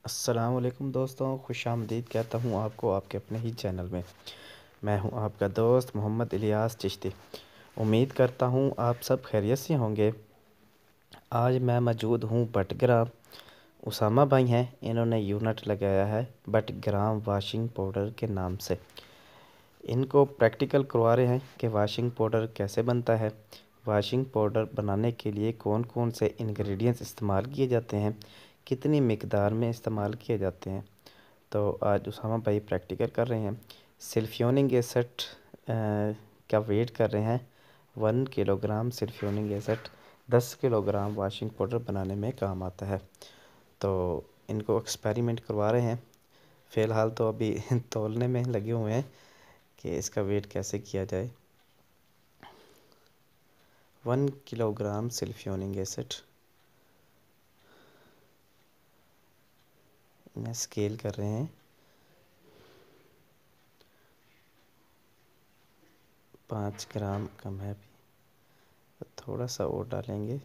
अस्सलामुअलैकुम दोस्तों, खुशामदीद कहता हूँ आपको आपके अपने ही चैनल में। मैं हूँ आपका दोस्त मोहम्मद इलियास चिश्ती। उम्मीद करता हूँ आप सब खैरियत से होंगे। आज मैं मौजूद हूँ बटग्राम। उसामा भाई हैं, इन्होंने यूनिट लगाया है बटग्राम वाशिंग पाउडर के नाम से। इनको प्रैक्टिकल करवा रहे हैं कि वाशिंग पाउडर कैसे बनता है, वाशिंग पाउडर बनाने के लिए कौन कौन से इंग्रेडिएंट्स इस्तेमाल किए जाते हैं, कितनी मिकदार में इस्तेमाल किए जाते हैं। तो आज उसामा भाई प्रैक्टिकल कर रहे हैं। सल्फ्यूरिक एसिड का वेट कर रहे हैं 1 kilogram. Sulphuric acid 10 kilogram washing powder बनाने में काम आता है। तो इनको एक्सपेरिमेंट करवा रहे हैं। फ़िलहाल तो अभी तौलने में लगे हुए हैं कि इसका वेट कैसे किया जाए। 1 किलोग्राम सल्फ्यूरिक एसिड इन्हें स्केल कर रहे हैं। 5 ग्राम कम है अभी, तो थोड़ा सा और डालेंगे।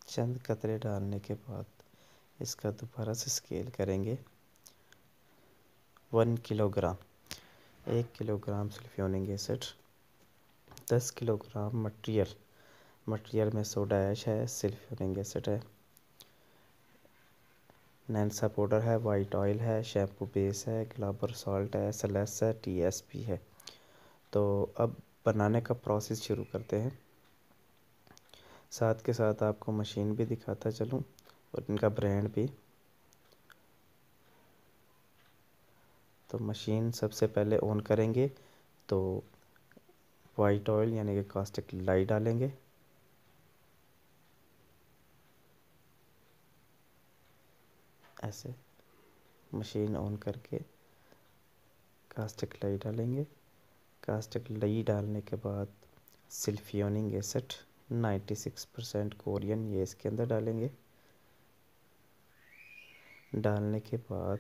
चंद कतरे डालने के बाद इसका दोबारा से स्केल करेंगे। 1 kilogram, 1 kilogram sulphuric acid, 10 kilogram material में सोडा ऐश है, सल्फ्यूरिक एसिड है, नैंसा पाउडर है, वाइट ऑयल है, शैम्पू बेस है, ग्लाबर सॉल्ट है, SLS है, TSP है। तो अब बनाने का प्रोसेस शुरू करते हैं। साथ के साथ आपको मशीन भी दिखाता चलूँ और इनका ब्रांड भी। तो मशीन सबसे पहले ऑन करेंगे तो वाइट ऑयल यानी कि कास्टिक लई डालेंगे। ऐसे मशीन ऑन करके कास्टिक लई डालेंगे। कास्टिक लई डालने के बाद सल्फ्यूरिक एसिड 96% कोरियन ये इसके अंदर डालेंगे। डालने के बाद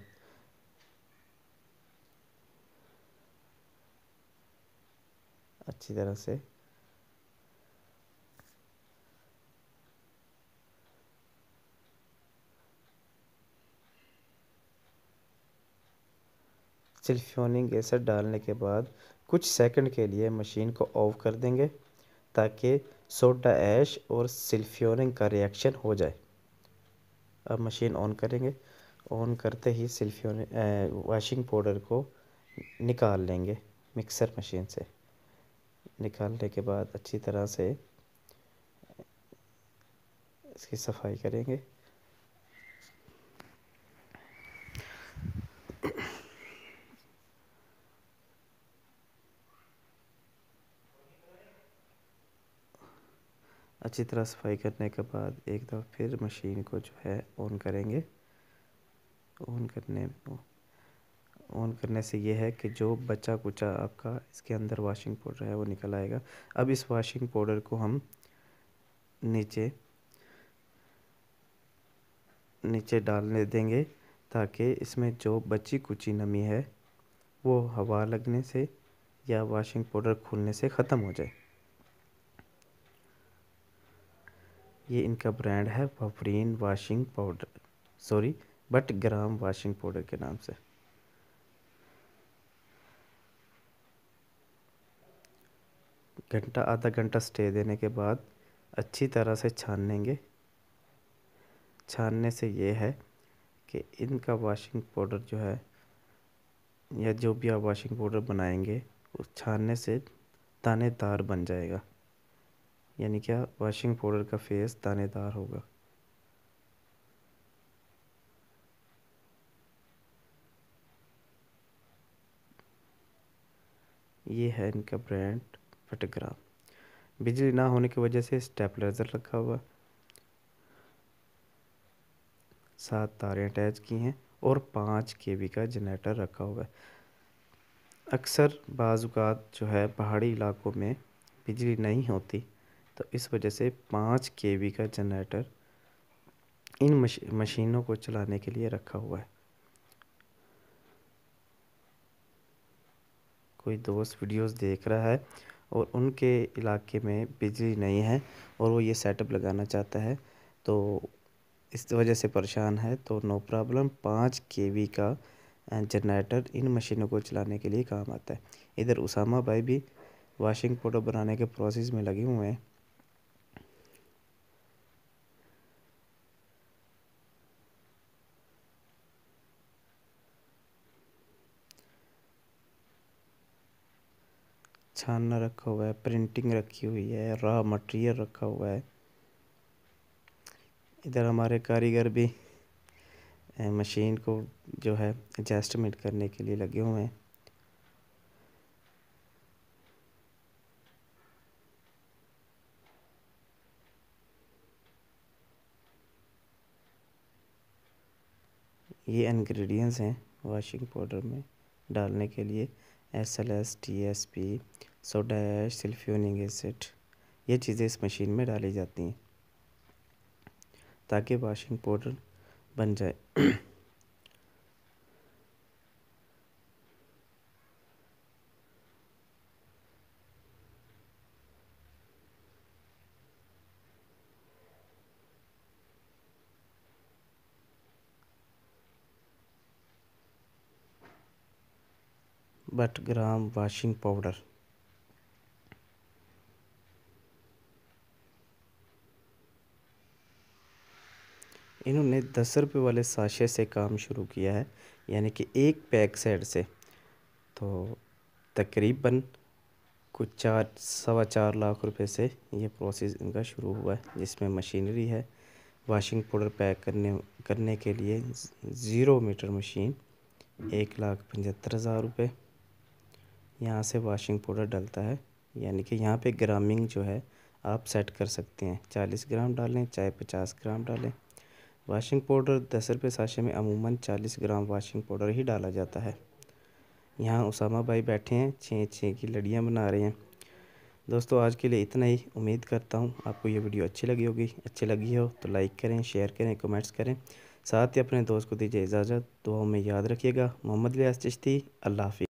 अच्छी तरह से सल्फ्यूरिक एसिड डालने के बाद कुछ सेकंड के लिए मशीन को ऑफ कर देंगे ताकि सोडा ऐश और सल्फ्यूरिक का रिएक्शन हो जाए। अब मशीन ऑन करेंगे। ऑन करते ही सल्फ्यूरिक वाशिंग पाउडर को निकाल लेंगे मिक्सर मशीन से। निकालने के बाद अच्छी तरह से इसकी सफाई करेंगे। अच्छी तरह सफाई करने के बाद एक दफ़ा फिर मशीन को जो है ऑन करेंगे। ऑन करने से ये है कि जो बचा कुचा आपका इसके अंदर वाशिंग पाउडर है वो निकल आएगा। अब इस वाशिंग पाउडर को हम नीचे डालने देंगे ताकि इसमें जो बची कुची नमी है वो हवा लगने से या वाशिंग पाउडर खुलने से ख़त्म हो जाए। ये इनका ब्रांड है वफरीन वाशिंग पाउडर, बटग्राम वाशिंग पाउडर के नाम से। आधा घंटा स्टे देने के बाद अच्छी तरह से छानेंगे। छानने से ये है कि इनका वाशिंग पाउडर जो है या जो भी आप वाशिंग पाउडर बनाएंगे उस छानने से दानेदार बन जाएगा। यानी क्या, वाशिंग पाउडर का फेस दानेदार होगा। ये है इनका ब्रांड बटग्राम। बिजली ना होने की वजह से स्टेबलाइज़र रखा हुआ, 7 तारें अटैच की हैं और 5 kV का जनरेटर रखा हुआ है। अक्सर बाज़ात जो है पहाड़ी इलाकों में बिजली नहीं होती, तो इस वजह से 5 kV का जनरेटर इन मशीनों को चलाने के लिए रखा हुआ है। कोई दोस्त वीडियोस देख रहा है और उनके इलाके में बिजली नहीं है और वो ये सेटअप लगाना चाहता है, तो इस वजह से परेशान है, तो नो प्रॉब्लम, 5 kV का जनरेटर इन मशीनों को चलाने के लिए काम आता है। इधर उसामा भाई भी वॉशिंग पाउडर बनाने के प्रोसेस में लगे हुए हैं। छानना रखा हुआ है, प्रिंटिंग रखी हुई है, रॉ मटेरियल रखा हुआ है। इधर हमारे कारीगर भी मशीन को जो है एडजस्टमेंट करने के लिए लगे हुए हैं। ये इंग्रेडिएंट्स हैं वॉशिंग पाउडर में डालने के लिए, SLS, TSP, soda ash, sulphuric acid, ये चीज़ें इस मशीन में डाली जाती हैं ताकि वॉशिंग पाउडर बन जाए। बट ग्राम वॉशिंग पाउडर, इन्होंने 10 रुपये वाले साशे से काम शुरू किया है, यानी कि एक पैक सेट से। तो तकरीबन कुछ 4 सवा 4 लाख रुपए से ये प्रोसेस इनका शुरू हुआ है, जिसमें मशीनरी है वॉशिंग पाउडर पैक करने के लिए। 0 मीटर मशीन 1,75,000 रुपये। यहाँ से वॉशिंग पाउडर डलता है, यानी कि यहाँ पे ग्रामिंग जो है आप सेट कर सकते हैं, 40 ग्राम डालें चाहे 50 ग्राम डालें। वॉशिंग पाउडर 10 रुपये साशे में अमूमन 40 ग्राम वॉशिंग पाउडर ही डाला जाता है। यहाँ उसामा भाई बैठे हैं, 6 की लड़ियाँ बना रहे हैं। दोस्तों आज के लिए इतना ही। उम्मीद करता हूँ आपको ये वीडियो अच्छी लगी होगी। अच्छी लगी हो तो लाइक करें, शेयर करें, कमेंट्स करें, साथ ही अपने दोस्त को दीजिए इजाज़त। दुआओं में याद रखिएगा। मोहम्मद इलियास चिश्ती। अल्लाह हाफ़िज़।